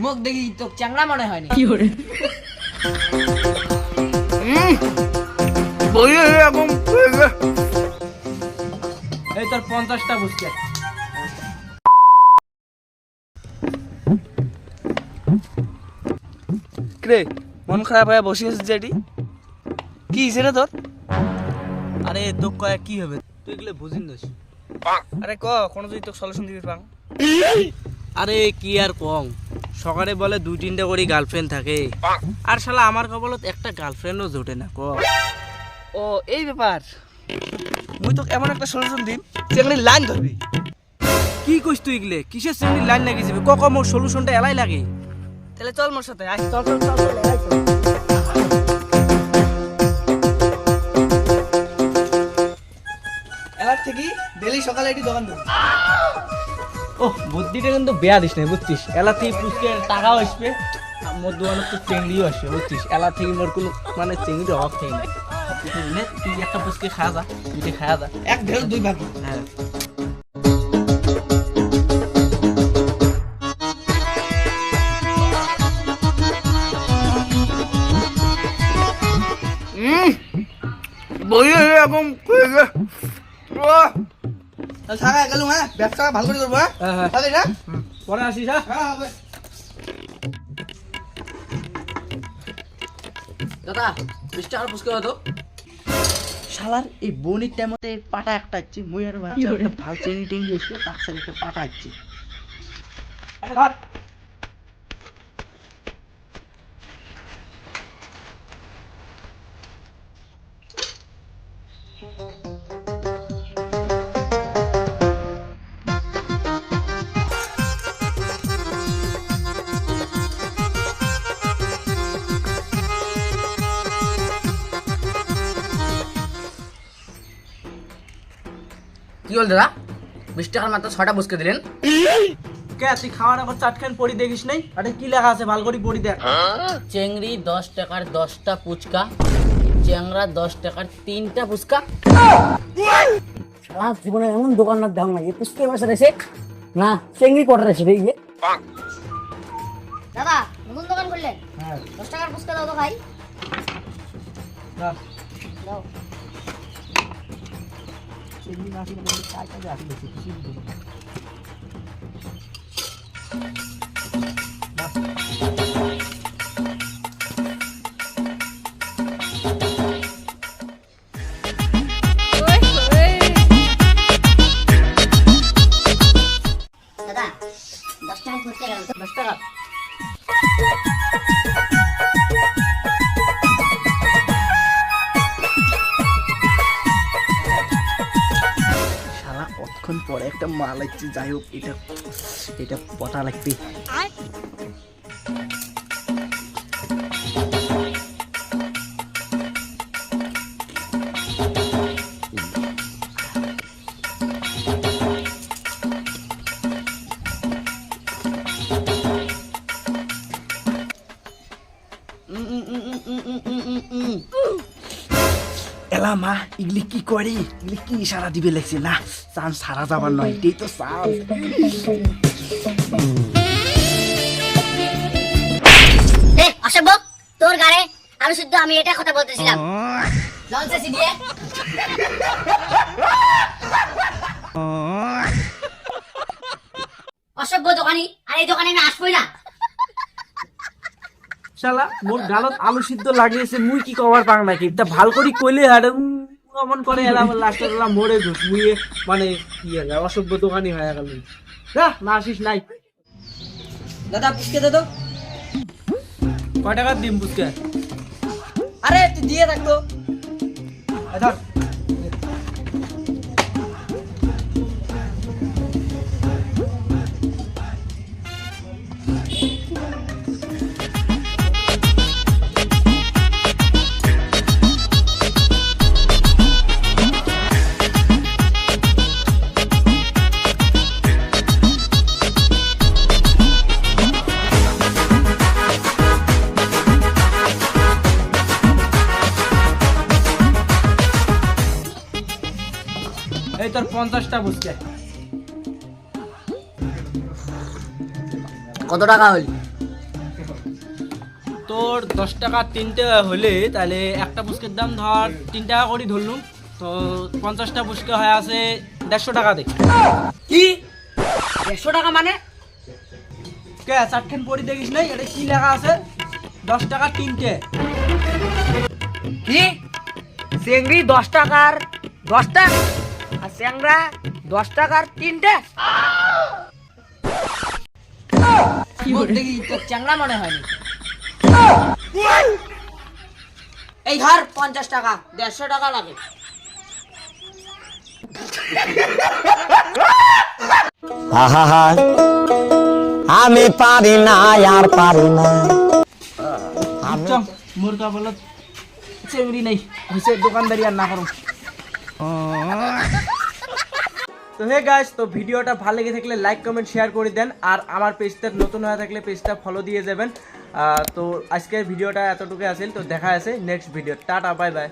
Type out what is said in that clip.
মুখ দেখি তো চ্যাংড়া মনে হয়নি। এই তোর 50টা বুঝছে। রে মন খারাপ হয়ে বসে আছিস যেটি কি হয়েছে রে তোর? আরে তোর কয়া কি হবে, তুই এগুলো বুঝিন দোষ। আরে ক কোনো যদি তোর সলিউশন দিবি পাং। আরে কি আর কম, সকালে বলে 2-3টা করে গার্লফ্রেন্ড থাকে, আর শালা আমার কপালত একটা গার্লফ্রেন্ডও জোটে না। ক ও এই ব্যাপার, মুই তোকে এমন একটা সলিউশন দিম যেখানে লাইন ধরবি। কি কইস তুই এগুলো, কিসের শ্রেণীর লাইন লাগি যাবে? ক মোর সলিউশনটা এলাই লাগে। তাহলে চল মোর সাথে আয়, চল চল চল চল আয় চল। এবার থেকে ডেলি সকালে এটি দোকান দেবো। ও বুদ্ধিটা কিন্তু বেয়া দিস না বুঝছিস, এলা থেকে পুচকে টাকাও আসবে, আর মোর দোকানে তো চেংড়িও আসবে বুঝছিস। এলা থেকে মোর কোনো মানে চেংড়ির অভাব থাকে না। তুই একটা পুচকে খাওয়া যা, দুইটা খাওয়া যা। এক ঢেল দুই ভাগ। হ্যাঁ বই এরকম থাকা গেল। হ্যাঁ ব্যবসা ভালো করে করবো। হ্যাঁ হ্যাঁ তাহলে না পরে আসিস। হ্যাঁ দাদা 20 টাকার পুস্কে হতো। শালার এই বনির টাইমতে পাটা একটা হচ্ছে মুই আর বাচ্চা একটা ভাল চেনি টেনি এসে তার সাথে একটা পাটা হচ্ছে। কি হল দাদা, 20 টাকার মাত্র 6টা পুস্কে দিলেন? কে তুই খাওয়ার আবার চাটখান পড়ি দেখিস নাই? আরে কি লেখা আছে ভালো করে পড়ি দেখ। চেংড়ি 10 টাকার 10টা পুচকা, চ্যাংড়া 10 টাকার 3টা পুচকা। সারা জীবনে এমন দোকানদার দাম নাই, পুষ্কে বসে রয়েছে না, চেঙ্গি কটা রয়েছে রে ইয়ে। দাদা নতুন দোকান করলেন? 10 টাকার ফুচকা দাও তো ভাই। দাও। দাদা 10 টাকার ফুচকা গেল তো। 10 টাকা শালা অতক্ষণ পরে একটা মাল আসছে, যাই হোক এটা এটা পটা লাগবে। এলা মা ইগলি কি করে, ইগলি কি ইশারা দিবে লাগছে না, চান্স সারা যাবার নয়, এটাই তো চান্স। এই অসভ্য, তোর গাড়ে আমি শুদ্ধ আমি এটা কথা বলতেছিলাম। লঞ্চে দিয়ে অসভ্য দোকানি, আর এই দোকানে আমি আসবোই না। শালা মোর গালত আলু সিদ্ধ লাগিয়েছে, মুই কি কবার পাং নাকি? তা ভাল করি কইলে আরে অমন করে এলা লাস্টের এলা মরে ঘুষ মুইয়ে মানে কি হয়ে গেল, অসভ্য দোকানি হয়ে গেল। না আসিস নাই। দাদা পুস্কে দে তো। কয় টাকার দিম বুঝকে? আরে তুই দিয়ে থাকতো। ধর এই তোর 50টা বুঝকে। কত টাকা হল? তোর 10 টাকা 3টে হলে তাহলে একটা পুচকের দাম ধর 3 টাকা করে ধরলুম, তো 50টা পুচকে হয় আছে 150 টাকা দে। কি 150 টাকা মানে? কে চারখান পড়ি দেখিস নাই, এটা কি লেখা আছে? 10 টাকা 3টে। কি চেংড়ি 10 টাকার 10টা আর চ্যাংরা 10 টাকার 3টে? দেখি তোর চ্যাংড়া মনে হয়নি। এই ধর 50 টাকা, 150 টাকা লাগে। আমি পারি না আর পারি না। চল মোর কাবলত চেংড়ি নেই, হইছে দোকানদারি আর না করো। তো হে গাইস, তো ভিডিওটা ভালো লেগে থাকলে লাইক কমেন্ট শেয়ার করে দেন, আর আমার পেজটা নতুন হয়ে থাকলে পেজটা ফলো দিয়ে যাবেন। তো আজকের ভিডিওটা এতটুকু আছিল, তো দেখা আছে next video. Tata, bye bye.